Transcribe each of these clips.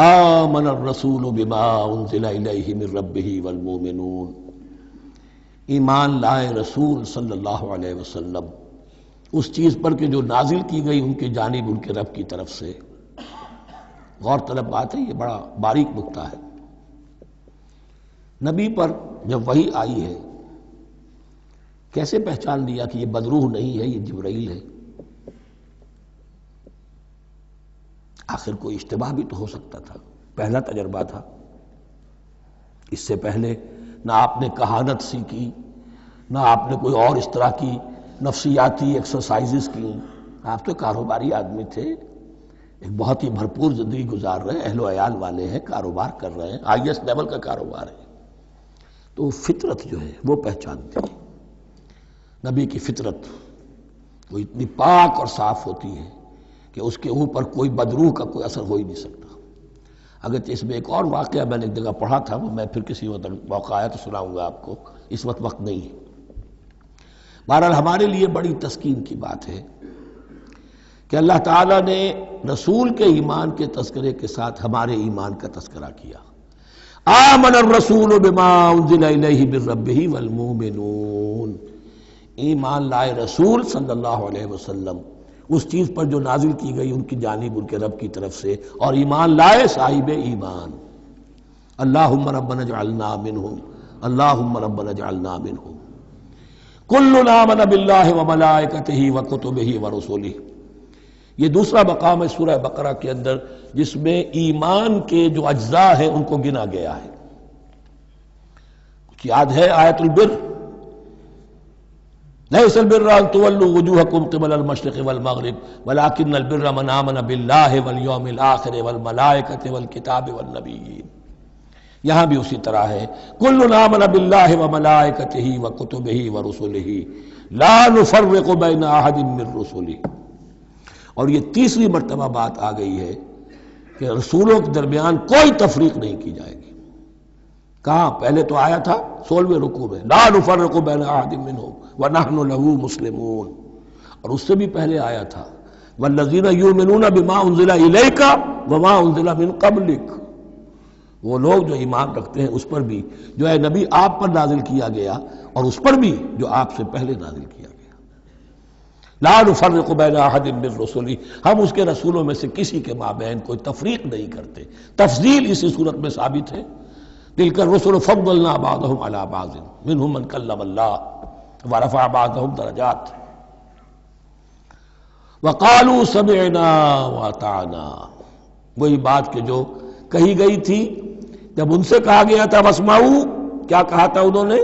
آمن الرسول بما انزل الیہ من ربہ والمؤمنون، ایمان لائے رسول صلی اللہ علیہ وسلم اس چیز پر کہ جو نازل کی گئی ان کی جانب ان کے رب کی طرف سے۔ غور طلب بات ہے، یہ بڑا باریک نکتہ ہے۔ نبی پر جب وحی آئی ہے کیسے پہچان لیا کہ یہ بدروح نہیں ہے، یہ جبرائیل ہے؟ آخر کوئی اشتباہ بھی تو ہو سکتا تھا، پہلا تجربہ تھا۔ اس سے پہلے نہ آپ نے کہانت سیکھی، نہ آپ نے کوئی اور اس طرح کی نفسیاتی ایکسرسائزز کی۔ آپ تو کاروباری آدمی تھے، ایک بہت ہی بھرپور زندگی گزار رہے ہیں، اہل و عیال والے ہیں، کاروبار کر رہے ہیں، ہائی ایسٹ لیول کا کاروبار ہے۔ تو فطرت جو ہے وہ پہچانتی ہے، نبی کی فطرت وہ اتنی پاک اور صاف ہوتی ہے کہ اس کے اوپر کوئی بدروح کا کوئی اثر ہو ہی نہیں سکتا۔ اگرچہ اس میں ایک اور واقعہ میں نے ایک جگہ پڑھا تھا، وہ میں پھر کسی وقت موقع آیا تو سناؤں گا آپ کو، اس وقت نہیں ہے۔ بہرحال ہمارے لیے بڑی تسکین کی بات ہے کہ اللہ تعالیٰ نے رسول کے ایمان کے تذکرے کے ساتھ ہمارے ایمان کا تذکرہ کیا۔ آمن الرسول بما انزل الیہ من ربہ والمؤمنون، ایمان لائے رسول صلی اللہ علیہ وسلم اس چیز پر جو نازل کی گئی ان کی جانب ان کے رب کی طرف سے، اور ایمان لائے صاحب ایمان۔ اللہم ربنا اجعلنا منہم، اللہم ربنا اجعلنا منہم۔ کل آمن باللہ وملائکتہ وکتبہ ورسلہ، یہ دوسرا مقام ہے سورہ بقرہ کے اندر جس میں ایمان کے جو اجزاء ہیں ان کو گنا گیا ہے۔ کچھ یاد ہے آیت البر؟ لیس البر ان تولوا وجوہکم قبل المشرق والمغرب ولکن البر من آمن باللہ والیوم الآخر والملائکۃ والکتاب والنبیین۔ یہاں بھی اسی طرح ہے، کل آمن باللہ وملائکتہ وکتبہ ورسلہ لا نفرق بین احد من رسلہ۔ اور یہ تیسری مرتبہ بات آ گئی ہے کہ رسولوں کے درمیان کوئی تفریق نہیں کی جائے گی۔ کہاں؟ پہلے تو آیا تھا 16ویں رکوع میں، لا نفرق بین احد منہم ونحن له مسلمون، اور اس سے بھی پہلے آیا تھا والذین یؤمنون بما انزل الیک وما انزل من قبلک، وہ لوگ جو ایمان رکھتے ہیں اس پر بھی جو ہے نبی آپ پر نازل کیا گیا اور اس پر بھی جو آپ سے پہلے نازل کیا گیا۔ لا نفرق بین احد من رسلہ، ہم اس کے رسولوں میں سے کسی کے مابین کوئی تفریق نہیں کرتے۔ تفضیل اسی صورت میں ثابت ہے، تلک الرسل فضلنا بعضهم علی بعض منهم من کلم اللہ ورفع بعضهم درجات وقالوا سمعنا واطعنا، وہی بات کہ جو کہی گئی تھی جب ان سے کہا گیا تھا واسمعوا، کیا کہا تھا انہوں نے؟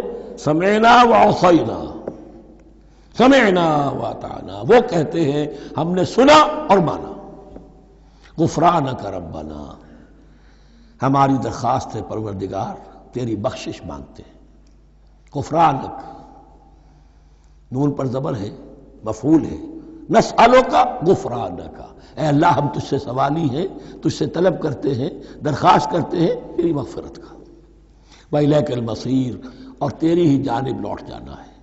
سمعنا وعصینا، سمعنا واطعنا، وہ کہتے ہیں ہم نے سنا اور مانا۔ غفرانک ربنا، ہماری درخواست ہے پروردگار، تیری بخشش مانگتے ہیں۔ غفرانک، نون پر زبر ہے، مفعول ہے، نسألک غفرانک، اے اللہ ہم تجھ سے سوالی ہیں، تجھ سے طلب کرتے ہیں، درخواست کرتے ہیں تیری مغفرت کا۔ وإلیک المصیر، اور تیری ہی جانب لوٹ جانا ہے۔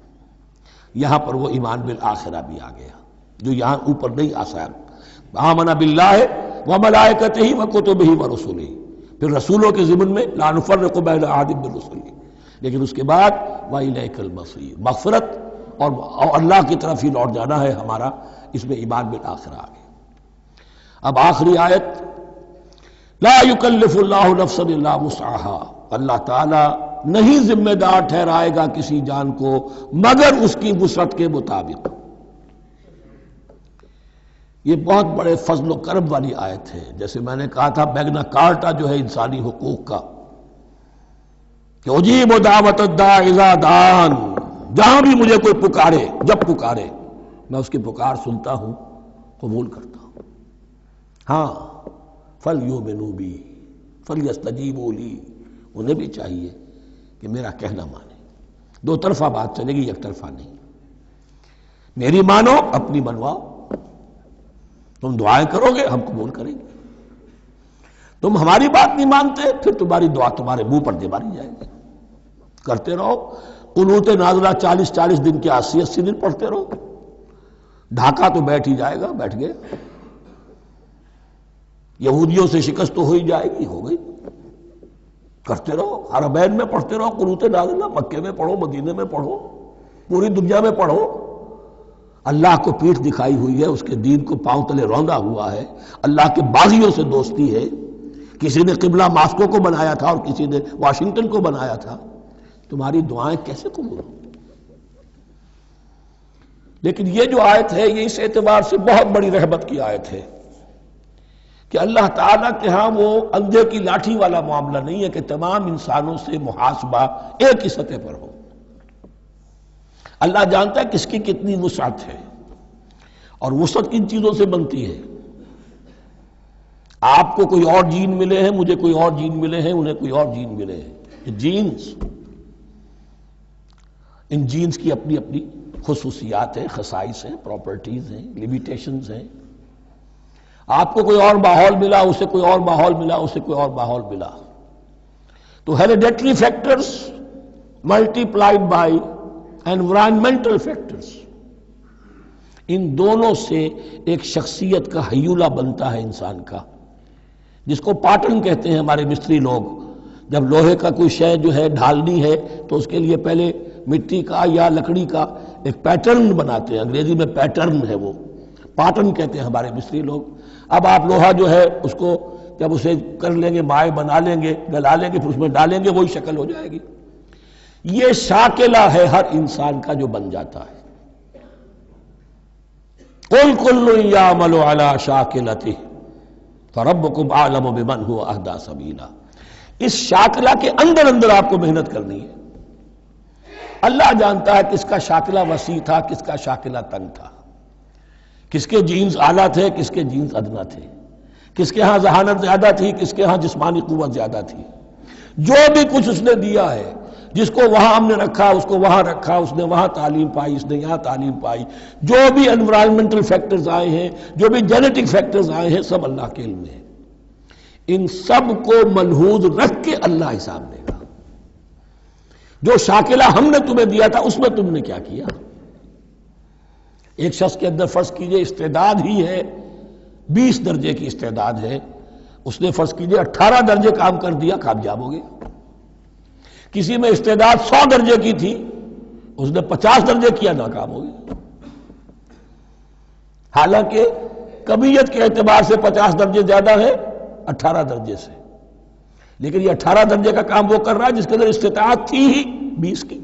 یہاں پر وہ ایمان بالآخرہ بھی آ گیا جو یہاں اوپر نہیں آسان۔ آمن باللہ وملائکتہ وکتبہ ورسلہ، پھر رسولوں کے ضمن میں لا نفرق بین احد من رسلہ، لیکن اس کے بعد وإلیک المصیر، مغفرت اور اللہ کی طرف ہی لوٹ جانا ہے ہمارا، اس میں ایمان بالآخرہ آ گیا۔ اب آخری آیت، لا یکلف اللہ نفسا الا وسعها، اللہ تعالی نہیں ذمہ دار ٹھہرائے گا کسی جان کو مگر اس کی وسعت کے مطابق۔ یہ بہت بڑے فضل و کرم والی آیت ہے، جیسے میں نے کہا تھا میگنا کارٹا جو ہے انسانی حقوق کا، کہ اجیب دعوت الداع اذا دعان، جہاں بھی مجھے کوئی پکارے، جب پکارے میں اس کی پکار سنتا ہوں، قبول کرتا ہوں۔ ہاں فلیؤمنوا بی فلیستجیبوا لی، انہیں بھی چاہیے کہ میرا کہنا مانے۔ دو طرفہ بات چلے گی، یک طرفہ نہیں۔ میری مانو، اپنی منواؤ۔ تم دعائیں کرو گے ہم قبول کریں گے، تم ہماری بات نہیں مانتے پھر تمہاری دعا تمہارے منہ پر دے ماری جائے گی۔ کرتے رہو قنوت نازلہ 40 دن کے 80 دن پڑھتے رہو، ڈھاکہ تو بیٹھ ہی جائے گا، بیٹھ گئے۔ یہودیوں سے شکست تو ہو ہی جائے گی، ہو گئی، کرتے رہو، حرمین میں پڑھتے رہو قنوت نازلہ، مکے میں پڑھو، مدینے میں پڑھو، پوری دنیا میں پڑھو۔ اللہ کو پیٹھ دکھائی ہوئی ہے، اس کے دین کو پاؤں تلے روندا ہوا ہے، اللہ کے باغیوں سے دوستی ہے، کسی نے قبلہ ماسکو کو بنایا تھا اور کسی نے واشنگٹن کو بنایا تھا، تمہاری دعائیں کیسے قبول ہوں؟ لیکن یہ جو آیت ہے یہ اس اعتبار سے بہت بڑی رحمت کی آیت ہے کہ اللہ تعالیٰ کے ہاں وہ اندھے کی لاٹھی والا معاملہ نہیں ہے کہ تمام انسانوں سے محاسبہ ایک ہی سطح پر ہو۔ اللہ جانتا ہے کس کی کتنی وسعت ہے، اور وسعت کن چیزوں سے بنتی ہے۔ آپ کو کوئی اور جین ملے ہیں، مجھے کوئی اور جین ملے ہیں، انہیں کوئی اور جین ملے ہیں، یہ جینز، ان جینز کی اپنی اپنی خصوصیات ہیں، خصائص ہیں، پراپرٹیز ہیں، لیمیٹیشنز ہیں۔ آپ کو کوئی اور ماحول ملا، اسے کوئی اور ماحول ملا، اسے کوئی اور ماحول ملا، تو hereditary factors multiplied by environmental factors, ان دونوں سے ایک شخصیت کا ہیولہ بنتا ہے انسان کا، جس کو پیٹرن کہتے ہیں ہمارے مستری لوگ۔ جب لوہے کا کوئی شے جو ہے ڈھالنی ہے تو اس کے لیے پہلے مٹی کا یا لکڑی کا ایک پیٹرن بناتے ہیں، انگریزی میں پیٹرن ہے، وہ پیٹرن کہتے ہیں ہمارے مستری لوگ۔ اب آپ لوہا جو ہے اس کو جب اسے کر لیں گے، مائع بنا لیں گے، گلا لیں گے، پھر اس میں ڈالیں گے، وہی شکل ہو جائے گی۔ یہ شاکلہ ہے ہر انسان کا جو بن جاتا ہے۔ قُلْ كُلٌّ يَعْمَلُ عَلَى شَاكِلَتِهِ فَرَبُّكُمْ أَعْلَمُ بِمَنْ هُوَ أَهْدَىٰ سَبِيلًا۔ اس شاکلہ کے اندر اندر آپ کو محنت کرنی ہے۔ اللہ جانتا ہے کس کا شاکلہ وسیع تھا، کس کا شاکلہ تنگ تھا، کس کے جینز اعلیٰ تھے، کس کے جینز ادنا تھے، کس کے ہاں ذہانت زیادہ تھی، کس کے ہاں جسمانی قوت زیادہ تھی۔ جو بھی کچھ اس نے دیا ہے، جس کو وہاں ہم نے رکھا اس کو وہاں رکھا، اس نے وہاں تعلیم پائی، اس نے یہاں تعلیم پائی، جو بھی انوائرمنٹل فیکٹرز آئے ہیں، جو بھی جینیٹک فیکٹرز آئے ہیں، سب اللہ کے علم میں ہے۔ ان سب کو ملحوظ رکھ کے اللہ حساب دے گا۔ جو شاکلہ ہم نے تمہیں دیا تھا اس میں تم نے کیا کیا؟ ایک شخص کے اندر فرض کیجئے استعداد ہی ہے 20 درجے کی استعداد ہے، اس نے فرض کیجئے 18 درجے کام کر دیا، کامیاب ہو گیا۔ کسی میں استعداد 100 درجے کی تھی، اس نے 50 درجے کیا، ناکام ہو گیا۔ حالانکہ کمیت کے اعتبار سے 50 درجے زیادہ ہے 18 درجے سے، لیکن یہ 18 درجے کا کام وہ کر رہا ہے جس کے اندر استطاعت تھی ہی 20 کی،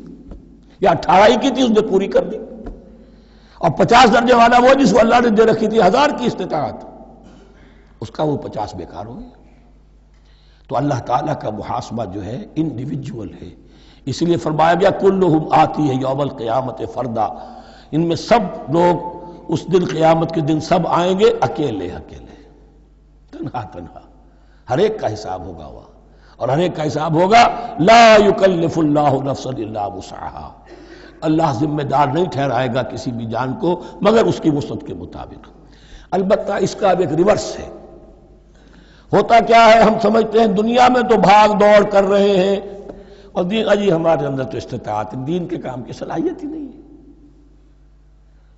یا 18 ہی کی تھی، اس نے پوری کر دی۔ اور 50 درجے والا وہ جس کو اللہ نے دے رکھی تھی 1000 کی استطاعت، اس کا وہ 50 بیکار ہو گیا۔ تو اللہ تعالیٰ کا محاسبہ جو ہے انڈیویجول ہے، اس لیے فرمایا گیا کلہم آتی ہے یوم القیامت فردا، ان میں سب لوگ اس دن قیامت کے دن سب آئیں گے اکیلے اکیلے، تنہا تنہا، ہر ایک کا حساب ہوگا وہاں، اور ہر ایک کا حساب ہوگا لا یکلف اللہ نفسا الا وسعها، اللہ ذمہ دار نہیں ٹھہرائے گا کسی بھی جان کو مگر اس کی وسعت کے مطابق۔ البتہ اس کا اب ایک ریورس ہے۔ ہوتا کیا ہے، ہم سمجھتے ہیں دنیا میں تو بھاگ دوڑ کر رہے ہیں اور دین، اجی ہمارے اندر تو استطاعت، دین کے کام کی صلاحیت ہی نہیں ہے۔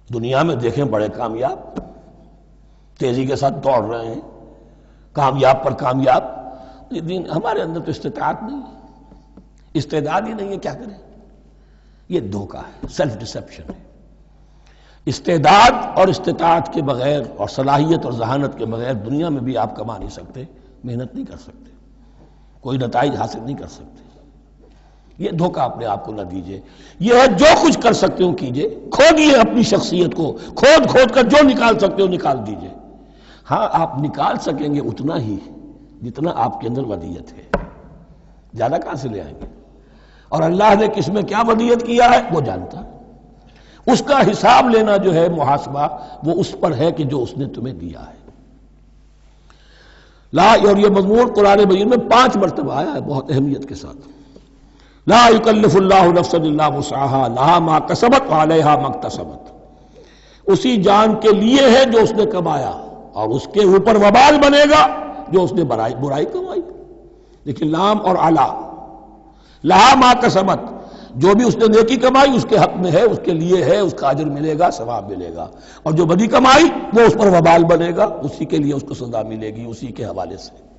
دنیا میں دیکھیں بڑے کامیاب تیزی کے ساتھ دوڑ رہے ہیں، کامیاب پر کامیاب، دین ہمارے اندر تو استطاعت نہیں ہے، استعداد ہی نہیں ہے، کیا کریں؟ یہ دھوکہ ہے، سیلف ڈسیپشن ہے۔ استعداد اور استطاعت کے بغیر اور صلاحیت اور ذہانت کے بغیر دنیا میں بھی آپ کما نہیں سکتے، محنت نہیں کر سکتے، کوئی نتائج حاصل نہیں کر سکتے۔ یہ دھوکہ اپنے آپ کو نہ دیجئے، یہ ہے جو کچھ کر سکتے ہو کیجئے، کھودیے اپنی شخصیت کو، کھود کھود کر جو نکال سکتے ہو نکال دیجئے۔ ہاں آپ نکال سکیں گے اتنا ہی جتنا آپ کے اندر ودیت ہے، زیادہ کہاں سے لے آئیں گے؟ اور اللہ نے کس میں کیا ودیت کیا ہے وہ جانتا ہے، اس کا حساب لینا جو ہے محاسبہ وہ اس پر ہے کہ جو اس نے تمہیں دیا ہے۔ اور یہ مضمون قرآن مجید میں 5 مرتبہ آیا ہے بہت اہمیت کے ساتھ۔ لا یکلف اللہ نفسا الا وسعها لها ما کسبت وعلیہا ما اکتسبت، اسی جان کے لیے ہے جو اس نے کمایا اور اس کے اوپر وبال بنے گا جو اس نے برائی کمائی۔ لیکن لام اور علا، لہا ما کسبت، جو بھی اس نے نیکی کمائی اس کے حق میں ہے، اس کے لیے ہے، اس کا اجر ملے گا، ثواب ملے گا، اور جو بدی کمائی وہ اس پر وبال بنے گا، اسی کے لیے اس کو سزا ملے گی، اسی کے حوالے سے۔